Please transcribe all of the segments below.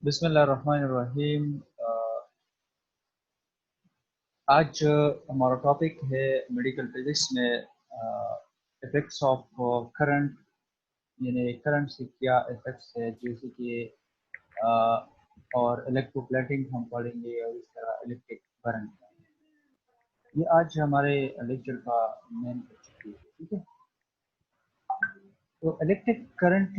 बिस्मिल्लाहिर्रहमानिर्रहीम। आज हमारा टॉपिक है मेडिकल फिजिक्स में इफेक्ट्स ऑफ करंट, यानी करंट से क्या इफेक्ट्स है, जैसे कि और इलेक्ट्रोप्लेटिंग हम पढ़ेंगे और इस तरह इलेक्ट्रिक करंट। ये आज हमारे लेक्चर का मेन ऑब्जेक्टिव है। ठीक है, तो इलेक्ट्रिक करंट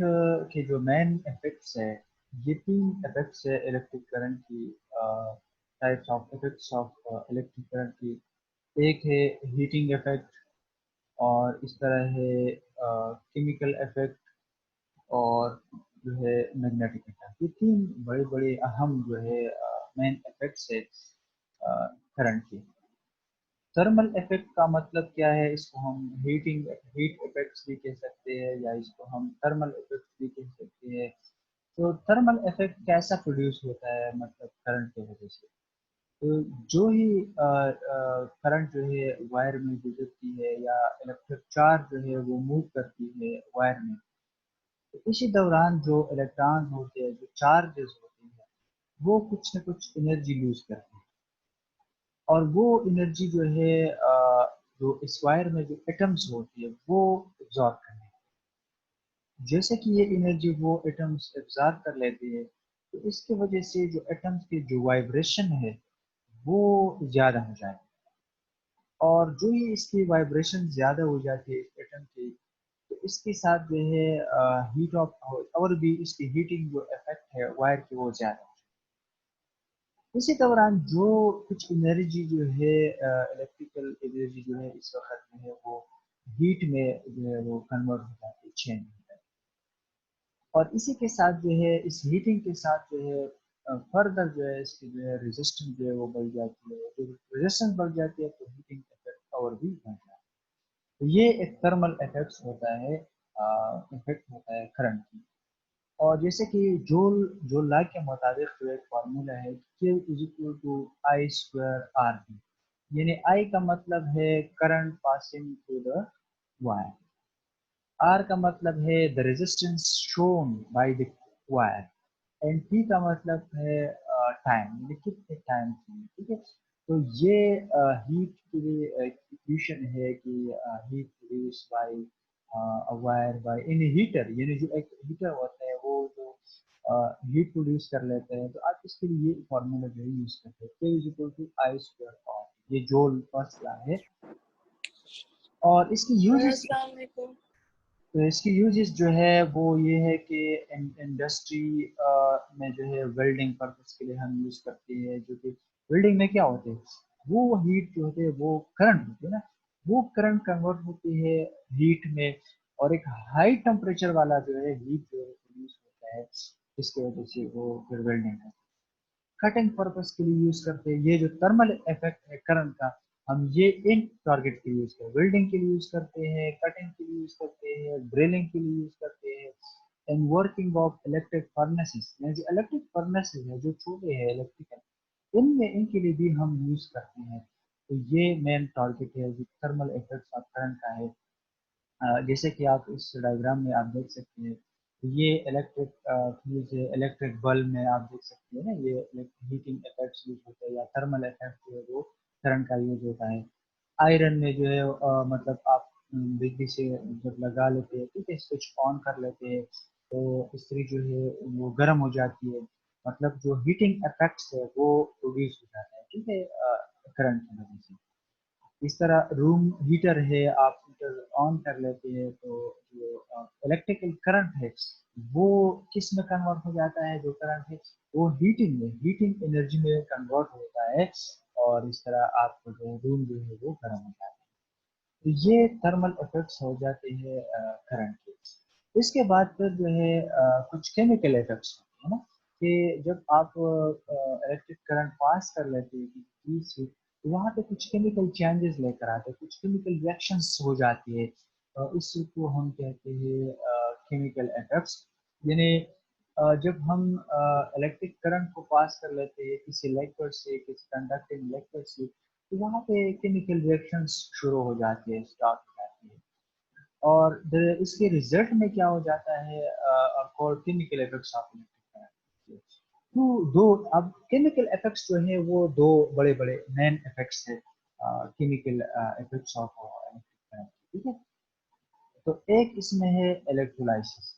के जो मेन इफेक्ट्स है, ये तीन इफेक्ट्स है इलेक्ट्रिक करंट की, types of effects of electric current की। एक है हीटिंग इफेक्ट, और इस तरह है केमिकल इफेक्ट, और जो है मैग्नेटिक इफेक्ट। ये तीन बड़े बड़े अहम जो है मेन इफेक्ट्स है करंट की। थर्मल इफेक्ट का मतलब क्या है? इसको हम हीट इफेक्ट्स भी कह सकते हैं, या इसको हम थर्मल इफेक्ट्स भी कह सकते हैं। तो थर्मल इफेक्ट कैसा प्रोड्यूस होता है, मतलब करंट की वजह से? तो जो ही करंट जो है वायर में गुजरती है, या इलेक्ट्रिक चार्ज जो है वो मूव करती है वायर में, तो इसी दौरान जो इलेक्ट्रॉन होते हैं, जो चार्जेस होते हैं, वो कुछ न कुछ एनर्जी लूज करते हैं। और वो एनर्जी जो है जो इस वायर में जो एटम्स होती है वो एब्जॉर्ब करते हैं। जैसे कि ये एनर्जी वो एटम्स एब्जॉर्ब कर लेते हैं, तो इसकी वजह से जो एटम्स की जो वाइब्रेशन है वो ज़्यादा हो जाए। और जो ही इसकी वाइब्रेशन ज़्यादा हो जाती है इस एटम की, तो इसके साथ जो है हीट ऑफ, और भी इसकी हीटिंग जो इफेक्ट है वायर की वो ज़्यादा। इसी दौरान जो कुछ एनर्जी जो है इलेक्ट्रिकल एनर्जी जो है इस वक्त जो है वो हीट में जो है वो कन्वर्ट हो जाती है, चेंज हो जाती है। और इसी के साथ जो है इस हीटिंग के साथ जो है फर्दर जो है इसकी जो है रेजिस्टेंस जो है वो बढ़ जाती है। जब रेजिस्टेंस बढ़ जाती है तो हीटिंग इफेक्ट और भी बढ़ जाता है। तो ये एक थर्मल इफेक्ट होता है, इफेक्ट होता है करंट की। और जैसे कि जूल जूल लॉ के मुताबिक जो एक फार्मूला है, Q is equal to I square R B. यानी आई का मतलब है current passing through the wire, R का मतलब है the resistance shown by the wire, and T का मतलब है टाइम, यानी कितने टाइम चाहिए। ठीक है, तो ये हीट के लिए इक्वेशन है कि heat produced by wire by in heater, यानी जो एक हीटर होता है वो जो हीट प्रोड्यूस कर लेते हैं। तो आप इसके लिए ये फार्मूला जो है यूज करते हैं, K is equal to I square R. ये जोल फर्स्ट लॉ है। और इसकी यूजेस, अस्सलाम वालेकुम। तो इसकी यूजेस जो है वो ये है कि इंडस्ट्री में जो है वेल्डिंग पर्पस के लिए हम यूज करते हैं। जो कि वेल्डिंग में क्या होते हैं, वो हीट जो होते हैं वो करंट होती है ना, वो करंट कन्वर्ट होती है हीट में, और एक हाई टेम्परेचर वाला जो है हीट जो है प्रोड्यूस होता है, जिसकी वजह से वो फिर वेल्डिंग है। कटिंग पर्पस के लिए यूज करते हैं। ये जो थर्मल इफेक्ट है करंट का, हम ये इन टारगेट के लिए यूज करते हैं, वेल्डिंग के लिए यूज करते हैं, कटिंग के लिए यूज करते हैं, ड्रिलिंग के लिए यूज करते हैं, and working of electric furnaces. जो इलेक्ट्रिक फर्नेसेस है, जो छोटे हैं इलेक्ट्रिकल, इनमें इनके लिए भी हम यूज करते हैं। तो ये मेन टारगेट है जो थर्मल इफेक्ट्स ऑफ करंट का है। जैसे कि आप इस डायग्राम में आप देख सकते हैं, ये इलेक्ट्रिक फ्यूज है, इलेक्ट्रिक बल्ब में आप देख सकते हैं ना, ये हीटिंग इफेक्ट्स यूज होते हैं, या थर्मल इफेक्ट जो है वो करंट का यूज होता है। आयरन में जो है मतलब आप बिजली से जब लगा लेते हैं, ठीक है, स्विच ऑन कर लेते हैं, तो इस्त्री जो है वो गर्म हो जाती है। मतलब जो हीटिंग इफेक्ट्स है वो प्रोड्यूस हो जाता है, ठीक है, करंट की वजह से। इस तरह रूम हीटर है, आप हीटर ऑन कर लेते हैं, तो जो इलेक्ट्रिकल करंट है वो किस में कन्वर्ट हो जाता है? जो करंट है वो हीटिंग एनर्जी में कन्वर्ट होता है, और इस तरह आपको जो रूम जो है वो गर्म हो जाता है। तो ये थर्मल इफेक्ट्स हो जाते हैं करंट के। इसके बाद फिर जो है कुछ केमिकल इफेक्ट्स होते हैं ना, कि जब आप इलेक्ट्रिक करंट पास कर लेते हैं किसी चीज से, तो वहाँ पे कुछ केमिकल चेंजेस लेकर आते हैं, कुछ केमिकल रिएक्शंस हो जाती है। इस चीज को हम कहते हैं केमिकल इफेक्ट्स। यानी जब हम इलेक्ट्रिक करंट को पास कर लेते हैं किसी इलेक्ट्रोड से, किसी कंडक्टिंग इलेक्ट्रोड से, तो वहाँ पे केमिकल रिएक्शंस शुरू हो जाती है, स्टार्ट हो जाती है। और इसके रिजल्ट में क्या हो जाता है, called chemical effects of electric current. तो दो, अब केमिकल इफेक्ट्स जो है वो दो बड़े बड़े मेन इफेक्ट्स है chemical effects of electric current, ठीक है। तो एक इसमें है इलेक्ट्रोलाइसिस।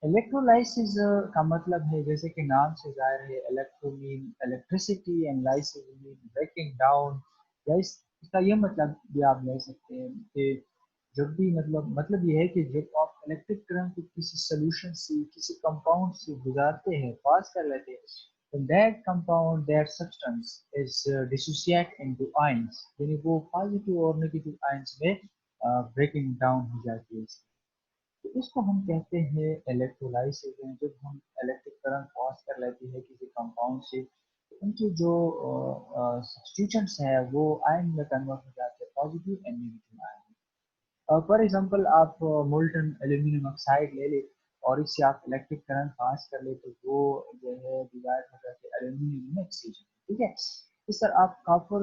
इलेक्ट्रोलाइसिस का मतलब है, जैसे कि नाम से जाहिर है, electro mean electricity and lysis mean breaking down, या इसका ये मतलब भी आप ले सकते हैं कि जब भी मतलब ये है कि जब आप इलेक्ट्रिक करंट को किसी सोल्यूशन से, किसी कंपाउंड से गुजारते हैं, पास कर लेते हैं, तो that compound, that substance is dissociate into ions, यानी वो पॉजिटिव और नेगेटिव आयंस में ब्रेकिंग डाउन हो जाती है। तो इसको हम कहते हैं इलेक्ट्रोलाइसिस। जब हम इलेक्ट्रिक करंट पास कर लेते हैं किसी कंपाउंड से, तो उनके जो सब्स्टिट्यूएंट्स हैं वो आयन में कन्वर्ट हो जाते हैं, positive and negative ion. For example, आप मोल्टन एल्यूमिनियम ऑक्साइड ले ले और इससे आप इलेक्ट्रिक करंट पास कर ले, तो वो जो है डिवाइड हो जाते हैं एल्यूमिनियम में ऑक्सीजन, ठीक है। इस तरह आप कॉपर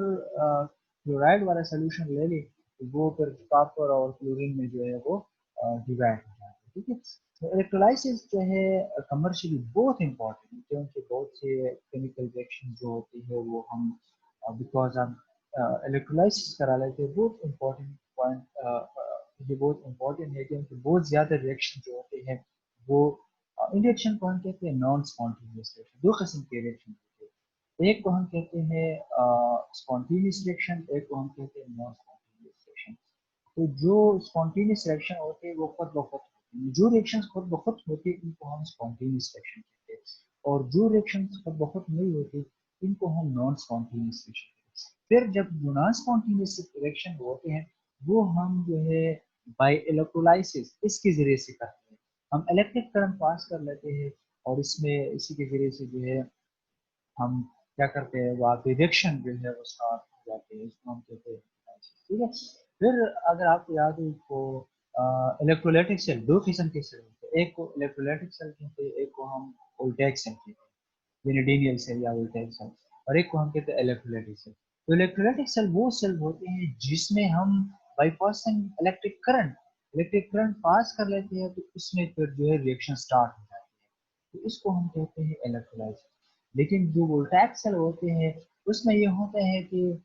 क्लोराइड वाला सोल्यूशन ले ले, तो वो फिर कॉपर और क्लोरीन में जो है वो डिवाइड हो जाते हैं, ठीक है। तो इलेक्ट्रोलाइसिस जो है कमर्शियली बहुत इंपॉर्टेंट है, क्योंकि बहुत से केमिकल रिएक्शन जो होती है वो हम बिकॉज हम इलेक्ट्रोलाइसिस करा लेते हैं। बहुत इंपॉर्टेंट पॉइंट, ये बहुत इंपॉर्टेंट है, क्योंकि बहुत ज़्यादा रिएक्शन जो होते हैं वो इन रिएक्शन को हम कहते हैं नॉन स्पॉन्टेनियस रिएक्शन। दो किस्म के रिएक्शन होते हैं, एक को हम कहते हैं स्पॉन्टेनियस रिएक्शन, एक को हम कहते हैं नॉन स्पॉन्टेनियस रिएक्शन। तो जो स्पॉन्टेनियस रिएक्शन होते हैं वो खुद ब खुद होते हैं, जो रिएक्शंस खुद ब खुद होते हैं इनको हम स्पॉन्टेनियस रिएक्शन कहते हैं, और जो रिएक्शंस खुद ब खुद नहीं होती इनको हम नॉन स्पॉन्टेनियस रिएक्शन कहते हैं। फिर जब जो नॉन स्पॉन्टेनियस रिएक्शन होते हैं वो हम जो है बाय इलेक्ट्रोलाइसिस इसके जरिए से करते हैं। हम इलेक्ट्रिक करंट पास कर लेते हैं और इसमें इसी के जरिए से जो है हम क्या करते हैं, वहाँ पे रिएक्शन जो है वो स्टार्ट हो जाते हैं, इसको हम कहते हैं, ठीक है। फिर अगर आपको याद हो तो इलेक्ट्रोलाइटिक सेल दो किस्म के सेल होते हैं, एक को इलेक्ट्रोलाइटिक सेल कहते हैं, एक को हम वोल्टेइक सेल कहते हैं, लिनियन सेल या वोल्टेइक सेल, और एक को हम कहते हैं इलेक्ट्रोलाइटिक सेल। तो इलेक्ट्रोलाइटिक सेल वो सेल होते हैं जिसमें हम by passing electric current pass कर लेते हैं, तो इसमें फिर जो है रिएक्शन स्टार्ट हो जाती है, तो इसको हम कहते हैं इलेक्ट्रोलाइटिक। लेकिन जो वोल्टैक सेल होते हैं उसमें ये होता है कि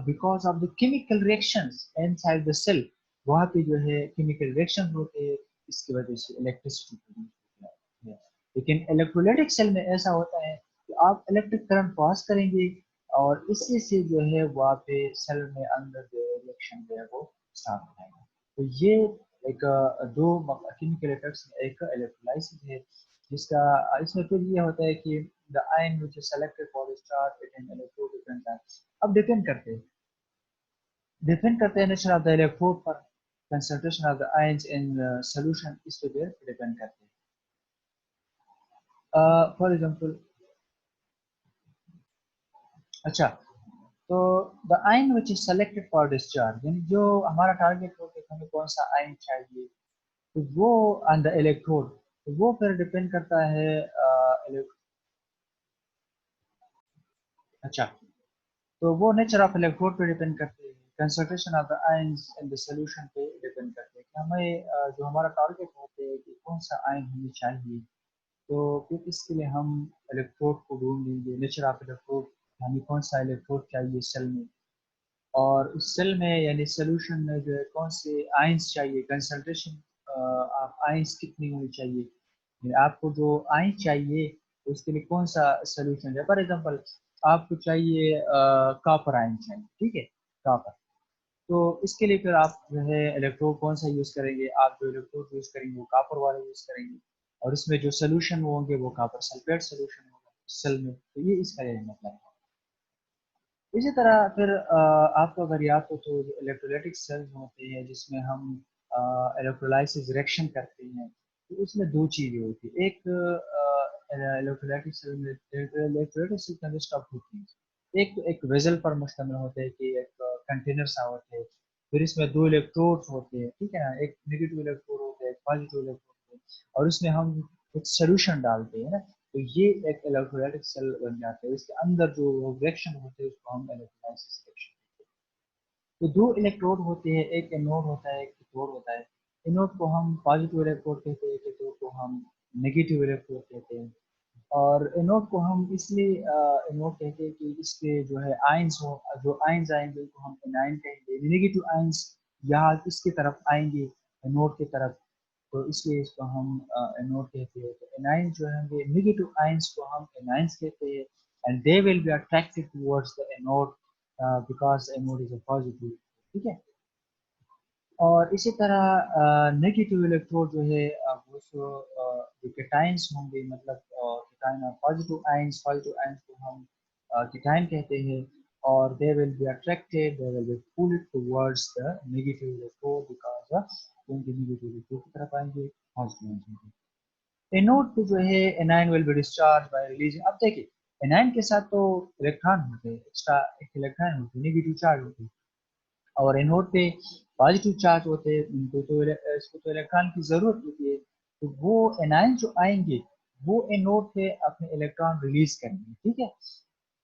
because of the chemical reactions inside the cell, वहाँ पे जो है केमिकल रिएक्शन होते हैं, इसकी वजह से इलेक्ट्रिसिटी प्रोड्यूस होती है। लेकिन इलेक्ट्रोलाइटिक सेल में ऐसा होता है कि आप इलेक्ट्रिक करंट पास करेंगे और इसी से जो है वहाँ पे सेल में अंदर जो रिएक्शन जो है वो स्टार्ट हो जाएगा। तो ये एक दो केमिकल इफेक्ट्स में एक इलेक्ट्रोलाइसिस है, जिसका इसमें फिर ये होता है कि the ion which is selected for the star it can electrode different types। अब डिपेंड करते हैं नेचर ऑफ द इलेक्ट्रोड पर, concentration of the ions in solution इस पे डिपेंड करते हैं। फॉर एग्जांपल, अच्छा, तो the ion which is selected for discharge, यानी जो हमारा टारगेट हो कि हमें कौन सा आयन चाहिए, तो वो ऑन द इलेक्ट्रोड, तो वो फिर डिपेंड करता है अच्छा, तो वो नेचर ऑफ इलेक्ट्रोड पे डिपेंड करते हैं, concentration of the ions in the solution पे डिपेंड करते हैं कि हमें जो हमारा टारगेट होते हैं कि कौन सा आयन हमें चाहिए, तो फिर इसके लिए हम इलेक्ट्रोड को ढूंढ लेंगे, नेचर ऑफ इलेक्ट्रोड, हमें कौन सा इलेक्ट्रोड चाहिए सेल में, और उस सेल में यानी सोल्यूशन में जो है कौन से आयंस चाहिए, कंसंट्रेशन आप आयंस कितनी होनी चाहिए, यानी आपको जो आयन चाहिए उसके लिए कौन सा सोल्यूशन है। फॉर एग्जांपल, आपको चाहिए कॉपर आयन चाहिए, ठीक है, कॉपर, तो इसके लिए फिर आप जो है इलेक्ट्रोड कौन सा यूज़ करेंगे, आप जो इलेक्ट्रोड यूज़ करेंगे वो कॉपर वाला यूज़ करेंगे, और इसमें जो सोल्यूशन होंगे वो कॉपर सल्फेट सोल्यूशन होगा सेल में, तो ये इसका ये मतलब है। इसी तरह फिर आपको अगर याद हो तो इलेक्ट्रोलाइटिक सेल्स होते हैं जिसमें हम इलेक्ट्रोलाइसिस रिएक्शन करते हैं, तो उसमें दो चीज़ें होती है, एक इलेक्ट्रोलाइटिक सेल में electrolytic cell consist of two things, एक तो एक वेसल पर मुश्तमिल होते हैं कि एक कंटेनर सा होते हैं, फिर इसमें दो इलेक्ट्रोड्स होते हैं, ठीक है ना, एक नेगेटिव इलेक्ट्रोड होता है, एक पॉजिटिव इलेक्ट्रोड होता है, और उसमें हम कुछ सोल्यूशन डालते हैं ना, तो ये एक इलेक्ट्रोलाइटिक सेल बन जाते हैं, इसके अंदर जो रिएक्शन होते हैं उसको हम इलेक्ट्रोलाइसिस रिएक्शन। तो दो इलेक्ट्रोड होते हैं, एक एनोड होता है, एक कैथोड होता है। एनोड को हम पॉजिटिव इलेक्ट्रोड कहते हैं, कैथोड को हम नेगेटिव इलेक्ट्रोड कहते हैं। और एनोड को हम इसलिए एनोड कहते हैं कि इसके जो है आयंस हो, जो आयंस आएंगे उनको हम एनाइन कहेंगे। नेगेटिव आयंस यहाँ किसकी तरफ आएंगे, एनोड की तरफ, तो इसलिए इसको हम एनोड कहते हैं। तो एनाइन जो है नेगेटिव आयंस को हम एनाइंस कहते हैं, and they will be attracted towards the anode because anode is a positive. ठीक है। और इसी तरह नेगेटिव इलेक्ट्रोड जो है वो जो केटाइंस होंगे, मतलब केटाइन पॉजिटिव आयंस को हम केटाइन कहते हैं, और they will be attracted, they will be pulled towards the negative electrode because उनके नेगेटिव इलेक्ट्रोड की तरफ आएंगे, पॉजिटिव आयंस होंगे। एनोड पे जो है A9 will be discharge by releasing. अब देखिए एनाइन के साथ तो इलेक्ट्रॉन होते हैं, एक्स्ट्रा एक इलेक्ट्रॉन होते हैं, नेगेटिव चार्ज होते हैं, और एनोड पे पॉजिटिव चार्ज होते हैं, उनको तो इसको तो इलेक्ट्रॉन की जरूरत होती है। तो वो एनायन जो आएंगे वो एनोड पे अपने इलेक्ट्रॉन रिलीज करेंगे। ठीक है।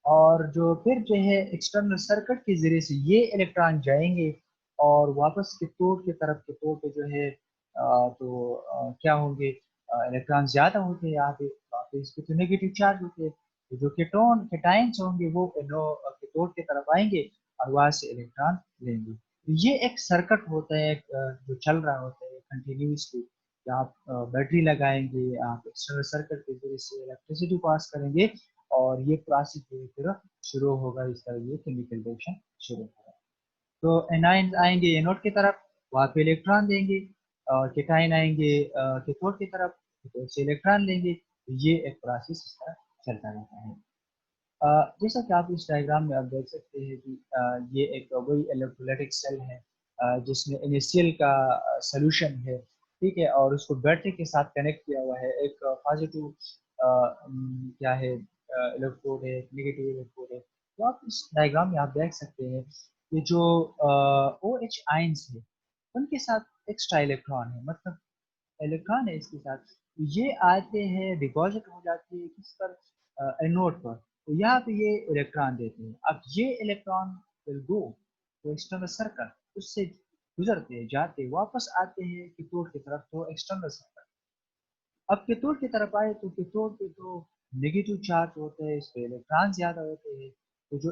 और जो फिर जो है एक्सटर्नल सर्किट के जरिए से ये इलेक्ट्रॉन जाएंगे और वापस कैथोड की तरफ, कैथोड पे जो है क्या होंगे, इलेक्ट्रॉन ज्यादा होते हैं यहाँ पे, वहाँ पे इसके तो नेगेटिव चार्ज होते हैं। तो जो केटाइंस होंगे वो कैथोड की तरफ आएंगे और वहां से इलेक्ट्रॉन लेंगे। तो ये एक सर्किट होता है जो चल रहा होता है कंटिन्यूसली। आप बैटरी लगाएंगे, आप एक्सटर्नल सर्किट के जरिए से इलेक्ट्रिसिटी पास करेंगे, और ये प्रोसेस धीरे धीरे शुरू होगा, इस तरह ये केमिकल रिएक्शन शुरू होगा। तो एनाइन आएंगे एनोड की तरफ, वहाँ पे इलेक्ट्रॉन देंगे, और केटाइन आएंगे कैथोड की तरफ, कैथोड से इलेक्ट्रॉन लेंगे। तो ये एक प्रोसेस इस तरह चलता रहता है। जैसा कि आप इस डायग्राम में आप देख सकते हैं कि ये एक वही इलेक्ट्रोलाइटिक सेल है जिसमें इनिशियल का सोल्यूशन है। ठीक है। और उसको बैटरी के साथ कनेक्ट किया हुआ है, एक पॉजिटिव क्या है इलेक्ट्रोड है, नेगेटिव इलेक्ट्रोड है। तो आप इस डायग्राम में आप देख सकते हैं कि जो ओ एच आइंस है उनके साथ एक्स्ट्रा इलेक्ट्रॉन है, मतलब इलेक्ट्रॉन है इसके साथ। तो ये आते हैं, डिपॉजिट हो जाती है किस पर, एनोड पर। तो यहाँ पे ये इलेक्ट्रॉन देते हैं। अब ये इलेक्ट्रॉन विल गो तो एक्सटर्नल सर्कल, उससे गुजरते हैं, जाते वापस आते हैं कैथोड की तरफ, तो एक्सटर्नल सर्कल। अब कैथोड की तरफ आए तो कैथोड पे तो नेगेटिव चार्ज होते हैं, इस पे इलेक्ट्रॉन ज्यादा होते हैं। तो जो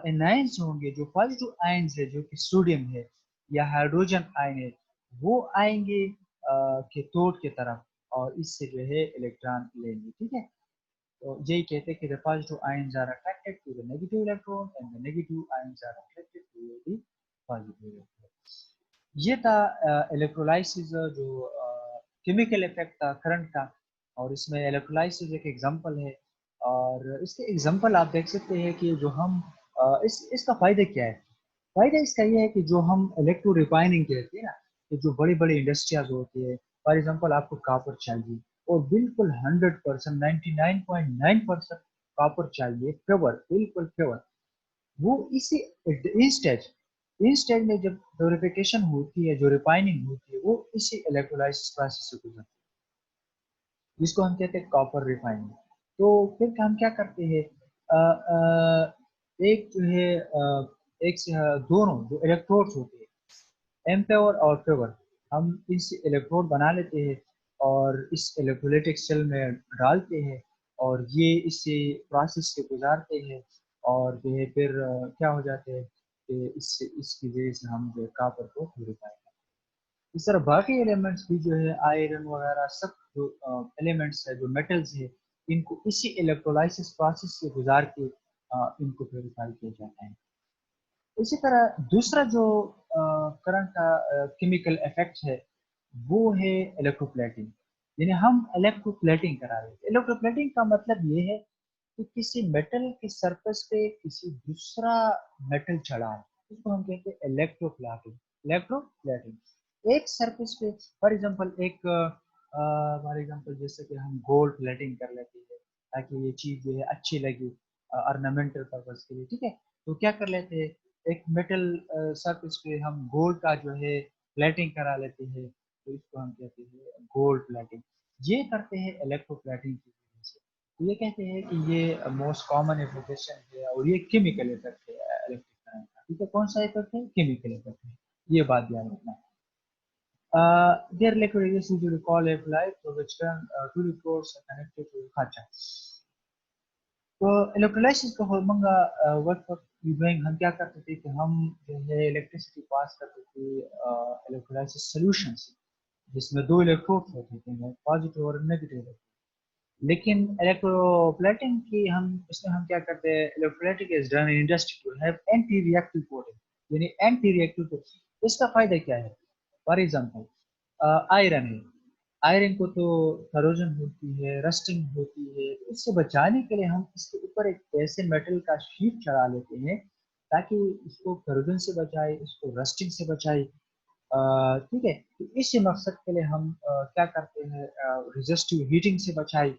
एनायंस होंगे, जो पॉजिटिव आयंस है, जो कि सोडियम है या हाइड्रोजन आयन है, वो आएंगे कैथोड की तरफ, और इससे जो है इलेक्ट्रॉन लेंगे। ठीक है। तो यही कहते हैं कि the positive ions are attracted to the negative electron and the negative ions are attracted to the positive electron। ये था इलेक्ट्रोलाइसिस, जो केमिकल इफेक्ट था करंट का, और इसमें इलेक्ट्रोलाइसिस एक एग्जांपल है। और इसके एग्जांपल आप देख सकते हैं कि जो हम इसका फायदा क्या है। फायदा इसका ये है कि जो हम इलेक्ट्रो रिफाइनिंग कहते हैं ना, कि जो बड़ी बड़ी इंडस्ट्रियाज होती है, फॉर एग्जांपल आपको कॉपर चाहिए, और बिल्कुल 100%, 99.9% कॉपर चाहिए, प्योर, बिल्कुल प्योर। वो इसी इंस्टेज इंस्टेज में जब प्योरिफिकेशन होती है, जो रिफाइनिंग होती है, वो इसी इलेक्ट्रोलाइसिस प्रोसेस से गुजरती है, जिसको हम कहते हैं कॉपर रिफाइनिंग। तो फिर हम क्या करते हैं, एक जो है एक से दोनों जो इलेक्ट्रोड्स होते हैं, एम्पेवर और फेवर, हम इस इलेक्ट्रोड बना लेते हैं और इस इलेक्ट्रोलाइटिक सेल में डालते हैं, और ये इसे प्रोसेस से गुजारते हैं, और जो है फिर क्या हो जाते हैं कि इससे इसकी वजह से हम जो है कापर को प्यूरिफाई करते हैं। इस तरह बाकी एलिमेंट्स भी जो है आयरन वगैरह सब जो एलिमेंट्स है, जो मेटल्स है, इनको इसी इलेक्ट्रोलाइसिस प्रोसेस से गुजार के इनको प्योरीफाई किया जाता है। इसी तरह दूसरा जो करंट का केमिकल इफेक्ट है वो है इलेक्ट्रोप्लेटिंग। यानी हम इलेक्ट्रोप्लेटिंग करा रहे हैं। इलेक्ट्रोप्लेटिंग का मतलब ये है कि किसी मेटल के सरफेस पे किसी दूसरा मेटल चढ़ा है, इसको हम कहते हैं इलेक्ट्रोप्लेटिंग। इलेक्ट्रोप्लेटिंग एक सरफेस पे, फॉर एग्जांपल जैसे कि हम गोल्ड प्लेटिंग कर लेते हैं ताकि ये चीज जो है अच्छी लगे ऑर्नामेंटल पर्पज के लिए। ठीक है। तो क्या कर लेते हैं, एक मेटल सरफेस पे हम गोल्ड का जो है प्लेटिंग करा लेते हैं, तो इसको हम कहते हैं गोल्ड प्लेटिंग। ये करते हैं इलेक्ट्रोप्लेटिंग की वजह से। तो ये कहते हैं कि ये मोस्ट कॉमन एप्लीकेशन है, और ये केमिकल इफेक्ट है इलेक्ट्रिक करंट का। ठीक है। कौन सा इफेक्ट है, केमिकल इफेक्ट है, ये बात ध्यान रखना। Their liquid is usually called a light, to which can two electrodes are connected to the khacha। तो इलेक्ट्रोलाइसिस का होमंगा व्हाट फॉर डूइंग, हम क्या करते थे कि हम जो है इलेक्ट्रिसिटी पास करते थे इलेक्ट्रोलाइसिस सॉल्यूशन से, जिसमें दो इलेक्ट्रोड होते थे, पॉजिटिव और नेगेटिव। लेकिन इलेक्ट्रोप्लेटिंग की हम इसमें हम क्या करते हैं, electroplating is done in industry to have anti reactive coating, यानी एंटी रिएक्टिव कोटिंग। इसका फायदा क्या है? फॉर एग्जांपल आयरन है, आयरन को तो करोजन होती है, रस्टिंग होती है, तो इससे बचाने के लिए हम इसके ऊपर एक ऐसे मेटल का शीट चढ़ा लेते हैं ताकि इसको करोजन से बचाए, इसको रस्टिंग से बचाए। ठीक है, तो इसी मकसद के लिए हम क्या करते हैं, रेजिस्टिव हीटिंग से बचाए,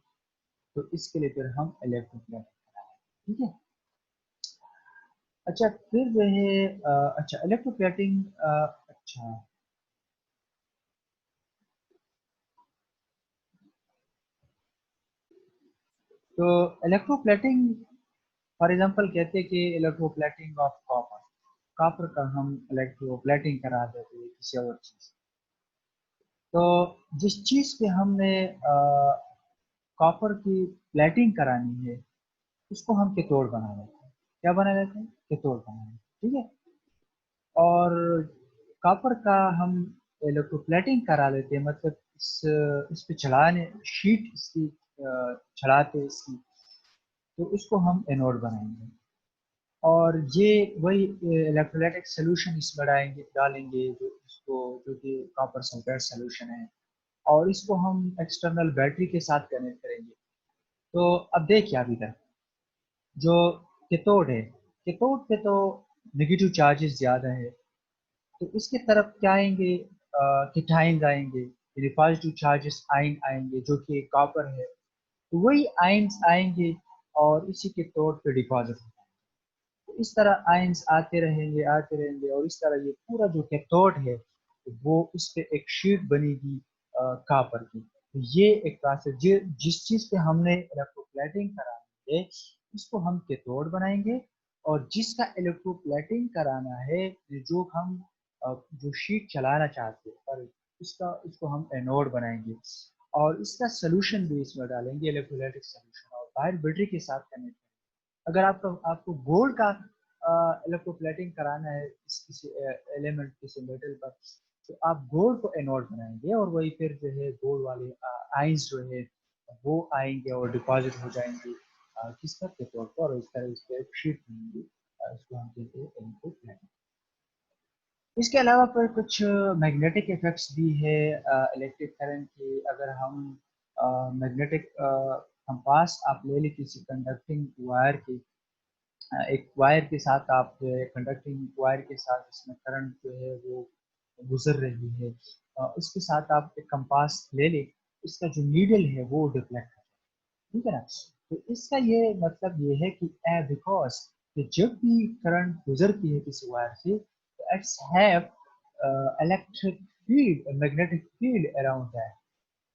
तो इसके लिए फिर हम इलेक्ट्रोप्लेटिंग कराएं। ठीक है। अच्छा फिर जो है अच्छा इलेक्ट्रोप्लेटिंग, अच्छा तो इलेक्ट्रोप्लेटिंग फॉर एग्जांपल कहते हैं कि इलेक्ट्रोप्लेटिंग ऑफ कॉपर, कॉपर का हम इलेक्ट्रोप्लेटिंग करा देते हैं किसी और चीज। तो जिस चीज पे हमने कॉपर की प्लेटिंग करानी है उसको हम कैथोड बना देते हैं। क्या बना देते हैं? कैथोड बना देते हैं। ठीक है। और कॉपर का हम इलेक्ट्रोप्लेटिंग करा लेते हैं, मतलब इस पे चढ़ाने शीट इसकी चढ़ाते इसकी, तो इसको हम एनोड बनाएंगे। और ये वही इलेक्ट्रोलाइटिक सोल्यूशन इसमें डालेंगे जो इसको, जो कि कॉपर सल्फेट सोल्यूशन है, और इसको हम एक्सटर्नल बैटरी के साथ कनेक्ट करेंगे। तो अब देखिए अभी तक जो कैथोड है, कैथोड पे तो नेगेटिव चार्जेस ज़्यादा है, तो इसके तरफ क्या आएंगे, कीटाइंस आएंगे, यानी पॉजिटिव चार्जेस आइन आएंगे जो कि कॉपर है, तो वही आइंस आएंगे और इसी के तौर पे डिपॉजिट होगा। तो इस तरह आइंस आते रहेंगे और इस तरह ये पूरा जो कैथोड है वो उस पे एक शीट बनेगी कॉपर की। तो ये एक प्रोसेस जिस चीज पे हमने इलेक्ट्रोप्लेटिंग करानी है उसको हम कैथोड बनाएंगे, और जिसका इलेक्ट्रोप्लेटिंग कराना है, जो हम जो शीट चलाना चाहते हैं और उसको हम एनोड बनाएंगे, और इसका सोल्यूशन भी इसमें डालेंगे, इलेक्ट्रोलाइटिक सोल्यूशन, और वायर बैटरी के साथ कनेक्ट। अगर आपको आपको गोल्ड का इलेक्ट्रोप्लेटिंग कराना है किसी एलिमेंट, किसी मेटल पर, तो आप गोल्ड को एनोड बनाएंगे और वही फिर जो है गोल्ड वाले आइंस जो है वो आएंगे और डिपॉजिट हो जाएंगे किस तरह के तौर पर, और इस तरह इस पर एक शीट बनेगी, इसको हम कहते हैं इलेक्ट्रोप्लेटिंग। इसके अलावा पर कुछ मैग्नेटिक इफेक्ट्स भी है इलेक्ट्रिक करंट के। अगर हम मैग्नेटिक कंपास आप ले लीजिए किसी कंडक्टिंग वायर के, एक वायर के साथ आप कंडक्टिंग वायर के साथ इसमें करंट जो है वो गुजर रही है, उसके साथ आप एक कंपास ले लें, इसका जो नीडल है वो डिफ्लेक्ट है। ठीक है ना। तो इसका ये मतलब ये है कि बिकॉज कि जब भी करंट गुजरती है किसी वायर से, तो it's have electric field, magnetic field around that,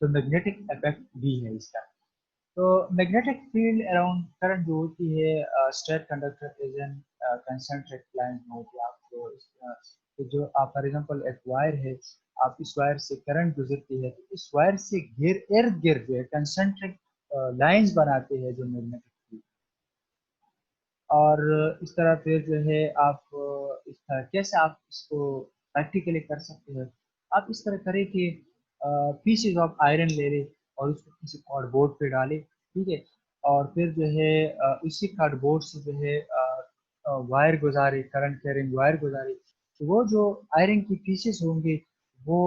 तो मैग्नेटिक इफेक्ट भी है इसका। तो मैग्नेटिक फील्ड अराउंड करंट जो होती है, straight conductor is an concentric line होती है आपको तो जो आप फॉर एग्जांपल एक वायर है, आप इस वायर से करंट गुजरती है, तो इस वायर से इर्द गिर्द जो है कंसंट्रिक लाइंस बनाते हैं जो मैग्नेटिक फील्ड। और इस तरह फिर जो है आप इस तरह कैसे आप इसको प्रैक्टिकली कर सकते हैं, आप इस तरह करें कि पीसेज ऑफ आयरन ले लें और उसको किसी कार्डबोर्ड पे डालें। ठीक है। और फिर जो है इसी कार्डबोर्ड से जो है वायर गुजारे, करंट कैरिंग वायर गुजारे, तो वो जो आयरन की पीसेस होंगे वो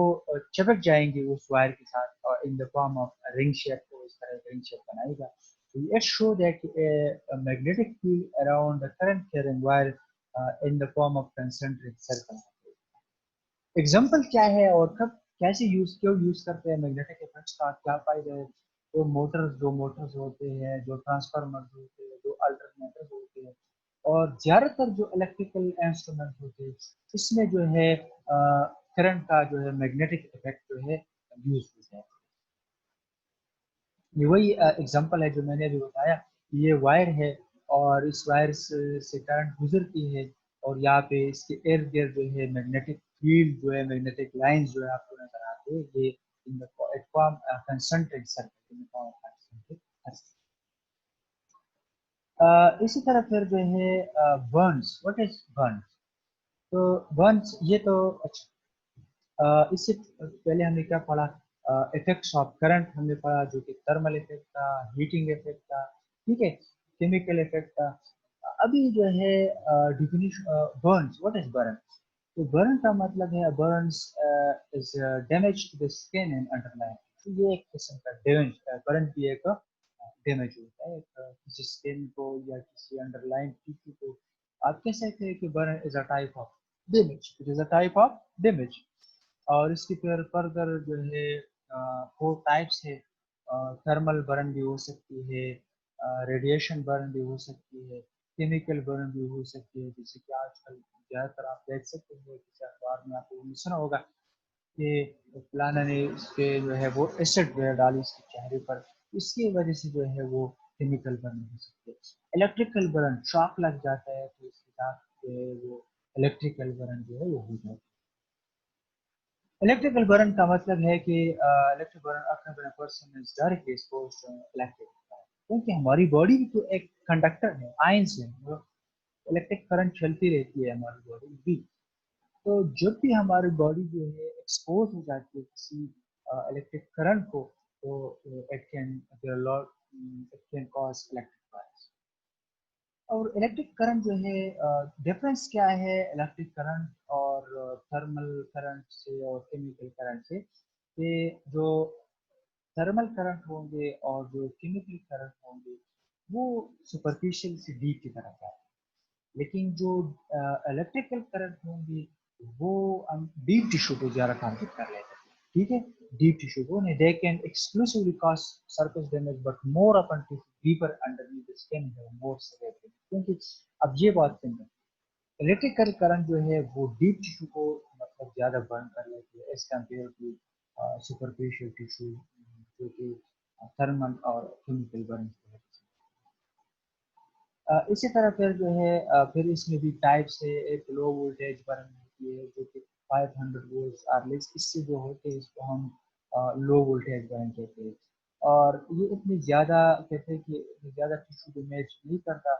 चिपक जाएंगे उस वायर के साथ, और इन the form of ring shape, को इस तरह रिंग शेप बनाएगा। Let's show that a magnetic field around the current carrying wire in the form of concentric circle। Example क्या है और कब कैसे यूज, क्यों यूज करते हैं, मैग्नेटिक इफेक्ट्स का क्या फायदा है, जो मोटर्स होते हैं, जो ट्रांसफार्मर होते हैं, जो अल्टरनेटर्स होते हैं, और ज्यादातर जो इलेक्ट्रिकल इंस्ट्रूमेंट होते हैं इसमें जो है करंट का जो है मैग्नेटिक इफेक्ट जो है यूज होता है। ये वही एग्जांपल है जो मैंने अभी बताया, ये वायर है और इस वायर से करंट गुजरती है, और यहाँ पे इसके इर्द गिर्द जो है मैग्नेटिक फील्ड जो है, मैग्नेटिक लाइंस जो है आपको नजर आते हैं, ये in the form concentric circuit, in the form of concentric circuit. इसी तरह फिर जो है बर्न्स, व्हाट इज बर्न्स? तो बर्न्स ये तो अच्छा, इससे पहले हमने क्या पढ़ा? इफेक्ट्स ऑफ करंट हमने पढ़ा, जो कि थर्मल इफेक्ट था, हीटिंग इफेक्ट था, ठीक है, केमिकल इफेक्ट था। अभी जो है definition burns, what is burn? तो बर्न का मतलब है burns is damage to the skin and underline. तो ये एक किस्म का डैमेज, बर्न भी एक डैमेज होता है किसी स्किन को या किसी अंडरलाइन टिश्यू को। आप कह सकते हैं कि burn is a type of damage, it is a type of damage. और इसकी फिर फर्दर जो है 4 टाइप्स है। थर्मल बर्न भी हो सकती है, रेडिएशन बर्न भी हो सकती है, केमिकल बर्न भी हो सकती है, जैसे कि आजकल ज़्यादातर आप देख सकते हैं किसी अखबार में आपको सुना होगा कि फलाना ने इसके जो है वो एसिड जो है डाली इसके चेहरे पर, इसकी वजह से जो है वो केमिकल बर्न हो सकती है। इलेक्ट्रिकल बर्न, शॉक लग जाता है तो इसके साथ जो है वो इलेक्ट्रिकल बर्न जो है वो हो जाता है। इलेक्ट्रिकल बर्न का मतलब है कि इलेक्ट्रिक बर्न अगर when a person is directly exposed to electric, क्योंकि हमारी बॉडी भी तो एक कंडक्टर है, आयंस है, इलेक्ट्रिक करंट चलती रहती है हमारी बॉडी भी। तो जब भी हमारी बॉडी जो है एक्सपोज हो जाती है किसी इलेक्ट्रिक करंट को, तो it can it can cause electric fires. और इलेक्ट्रिक करंट जो है, डिफरेंस क्या है इलेक्ट्रिक करंट और थर्मल करंट से और केमिकल करंट से? कि जो थर्मल करंट होंगे और जो केमिकल करंट होंगे वो सुपरफिशियल से डीप की तरफ जाते हैं, लेकिन जो इलेक्ट्रिकल करंट होंगे वो हम डीप टिश्यू को ज़्यादा टारगेट कर लेते हैं, ठीक है। डीप टिश्यू को नहीं, they can exclusively cause surface damage but more upon tissue deeper underneath the skin है मोर सीवियर, क्योंकि अब ये बात सुन, इलेक्ट्रिकल करंट जो है वो डीप टिश्यू को मतलब ज़्यादा बर्न कर लेती है as compare to superficial tissue, जो कि थर्मल और केमिकल बर्न। इसी तरह फिर जो है फिर इसमें भी टाइप्स है। एक लो वोल्टेज बर्न होती है जो कि 500 वोल्ट्स आरलेस, इससे जो होते हैं इसको हम लो वोल्टेज बर्न कहते हैं। और ये इतनी ज़्यादा कहते हैं कि इतनी ज़्यादा टिश्यू डैमेज नहीं करता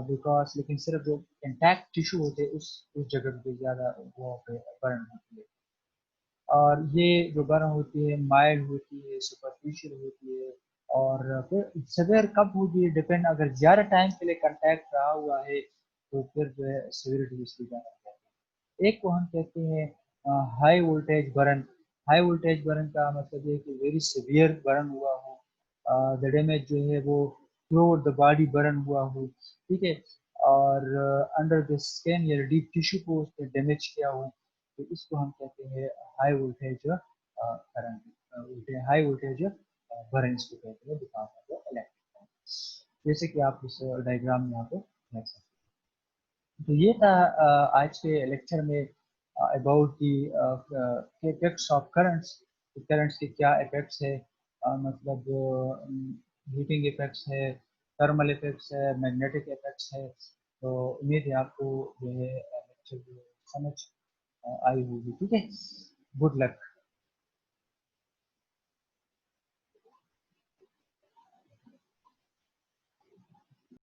बिकॉज, लेकिन सिर्फ जो इंटैक्ट टिश्यू होते हैं उस जगह पे ज़्यादा वो बर्न होती है। और ये जो बर्न होती है माइल्ड होती है, सुपरफिशियल होती है। और फिर सवेयर कब होगी डिपेंड, अगर ज़्यादा टाइम के लिए कांटेक्ट रहा हुआ है तो फिर जो है सीवियरिटी इसकी ज़्यादा हो जाती है। एक को हम कहते हैं high voltage burn. High voltage burn का मतलब ये है कि वेरी सीवियर बर्न हुआ हो, द डैमेज जो है वो थ्रू द बॉडी बर्न हुआ हो, ठीक है। और अंडर द स्किन या डीप टिश्यू को उसने डैमेज किया हो, तो इसको हम कहते हैं high voltage current, high voltage burn इसको कहते हैं, दिखाता है इलेक्ट्रिक, जैसे कि आप इस डायग्राम में यहाँ पे देख सकते हैं। तो ये था आज के लेक्चर में about the effects of currents. Currents के क्या इफेक्ट्स है, मतलब हीटिंग इफेक्ट्स है, थर्मल इफेक्ट्स है, मैग्नेटिक इफेक्ट्स है। तो उम्मीद है आपको जो है लेक्चर समझ आई होगी, ठीक है। Good luck.